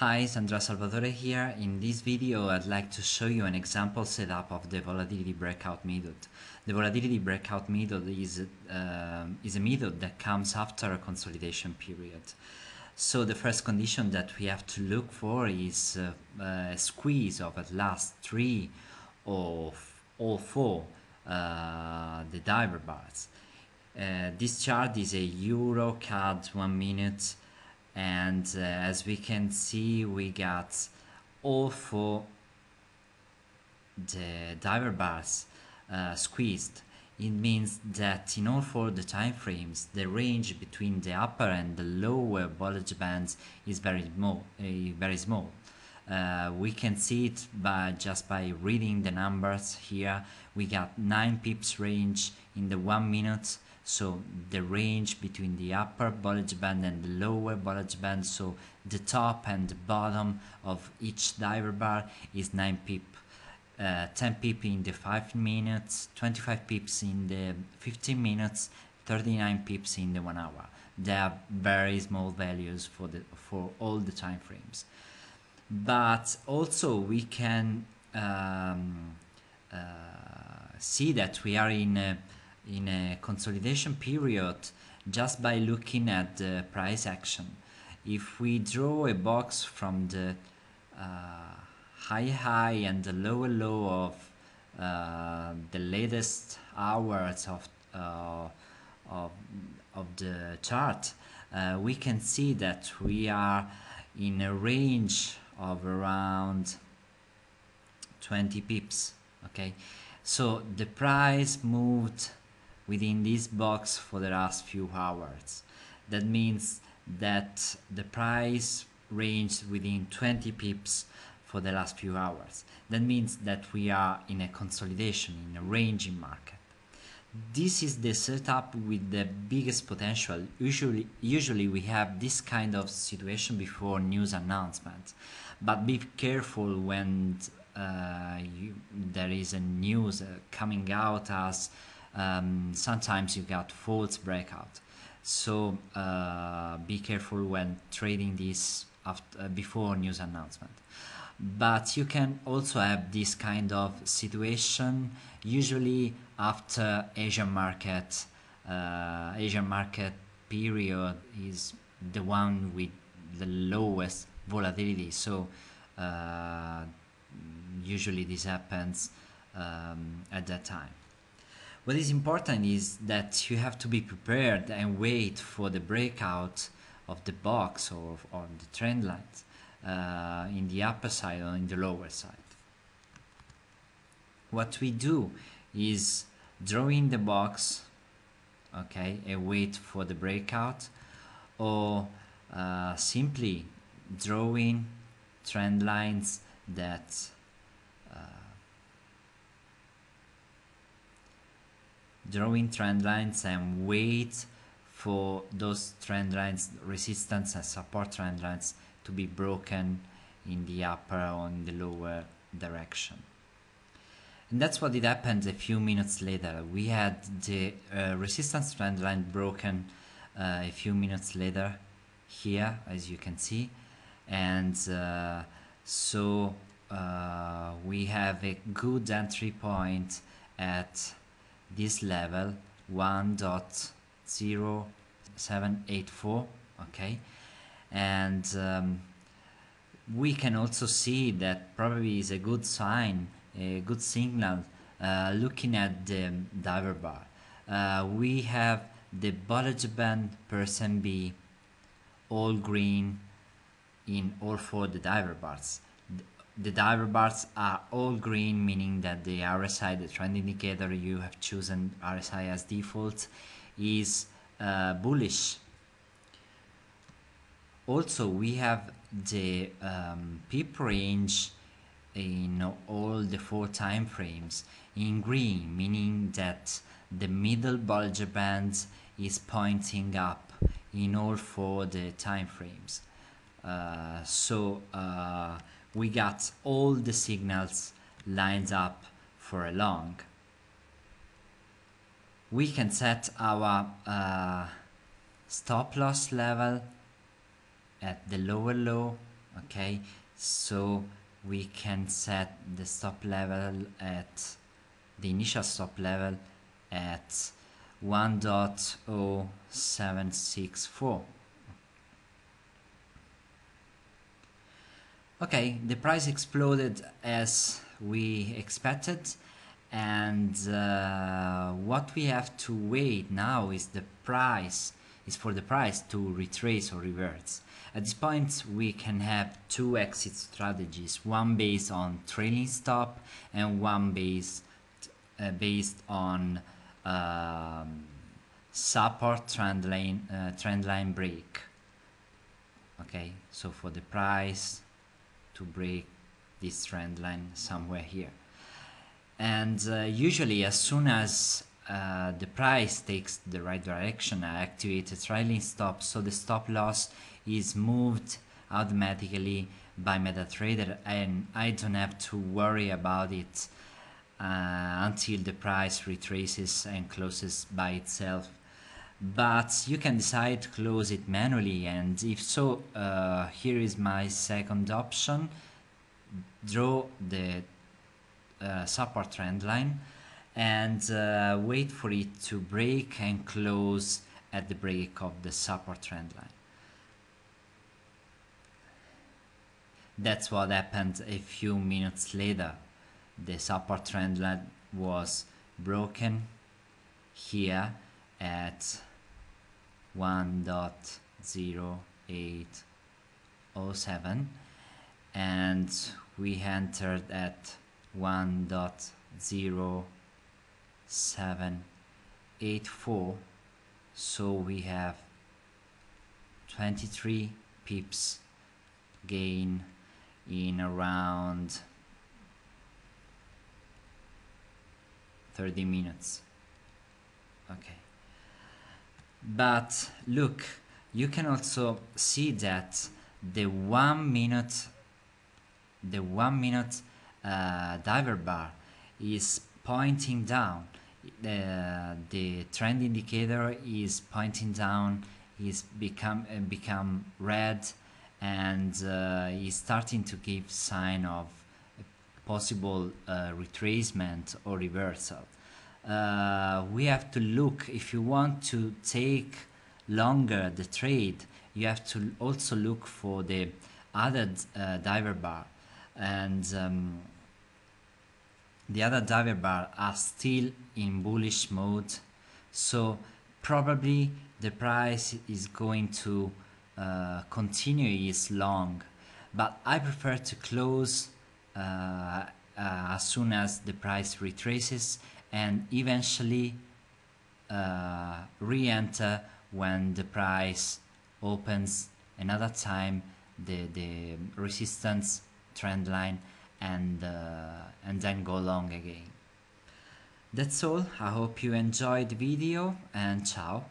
Hi, Sandra Salvatore here. In this video, I'd like to show you an example setup of the volatility breakout method. The volatility breakout method is a method that comes after a consolidation period. So the first condition that we have to look for is a squeeze of at last 3 of all 4 the diver bars. This chart is a Euro CAD 1 minute, and as we can see, we got all 4 the diver bars squeezed. It means that in all 4 the time frames, the range between the upper and the lower Bollinger Bands is very small. We can see it just by reading the numbers here. We got 9 pips range in the 1 minute, so the range between the upper Bollinger Band and the lower Bollinger Band, so the top and the bottom of each diver bar is 9 pip. 10 pip in the 5 minutes, 25 pips in the 15 minutes, 39 pips in the 1 hour. They are very small values for all the time frames. But also we can see that we are in a consolidation period just by looking at the price action. If we draw a box from the high and the lower low of the latest hours of the chart, we can see that we are in a range of around 20 pips. Okay, so the price moved within this box for the last few hours. That means that the price ranged within 20 pips for the last few hours. That means that we are in a consolidation, in a ranging market. This is the setup with the biggest potential. Usually we have this kind of situation before news announcement, but be careful when there is a news coming out, as sometimes you got false breakout. So be careful when trading this before news announcement. But you can also have this kind of situation usually after Asian market. Asian market period is the one with the lowest volatility, so usually this happens at that time. What is important is that you have to be prepared and wait for the breakout of the box or the trend lines in the upper side or in the lower side. What we do is drawing the box, okay, and wait for the breakout, or simply drawing trend lines that and wait for those trend lines, resistance and support trend lines, to be broken in the upper or in the lower direction. And that's what it happened a few minutes later. We had the resistance trend line broken a few minutes later here, as you can see, and so we have a good entry point at this level, 1.0784, okay, and we can also see that probably is a good sign, a good signal, looking at the diver bar. We have the Bollinger Band %B all green in all 4 the diver bars. The diver bars are all green, meaning that the RSI, the trend indicator you have chosen RSI as default, is bullish. Also, we have the pip range in all the 4 time frames in green, meaning that the middle Bollinger Band is pointing up in all 4 the time frames. We got all the signals lined up for a long. We can set our stop loss level at the lower low Okay, so we can set the stop level at the initial stop level at 1.0764. Okay, the price exploded as we expected, and what we have to wait now is for the price to retrace or reverse. At this point, we can have two exit strategies: one based on trailing stop and one based on support trend line break. Okay, so for the price to break this trend line somewhere here, and usually as soon as the price takes the right direction, I activate a trailing stop, so the stop loss is moved automatically by MetaTrader and I don't have to worry about it until the price retraces and closes by itself. But you can decide to close it manually, and if so, here is my second option: draw the support trend line and wait for it to break and close at the break of the support trend line. That's what happened a few minutes later. The support trend line was broken here at 1.0807 and we entered at 1.0784, so we have 23 pips gain in around 30 minutes. Okay, but look, you can also see that the 1 minute diver bar is pointing down. The trend indicator is pointing down, is become red, and is starting to give sign of a possible retracement or reversal. We have to look, if you want to take longer the trade, you have to also look for the other diver bar, and the other diver bar are still in bullish mode, so probably the price is going to continue its long, but I prefer to close as soon as the price retraces and eventually re-enter when the price opens another time the resistance trend line and then go long again. That's all. I hope you enjoyed the video, and ciao.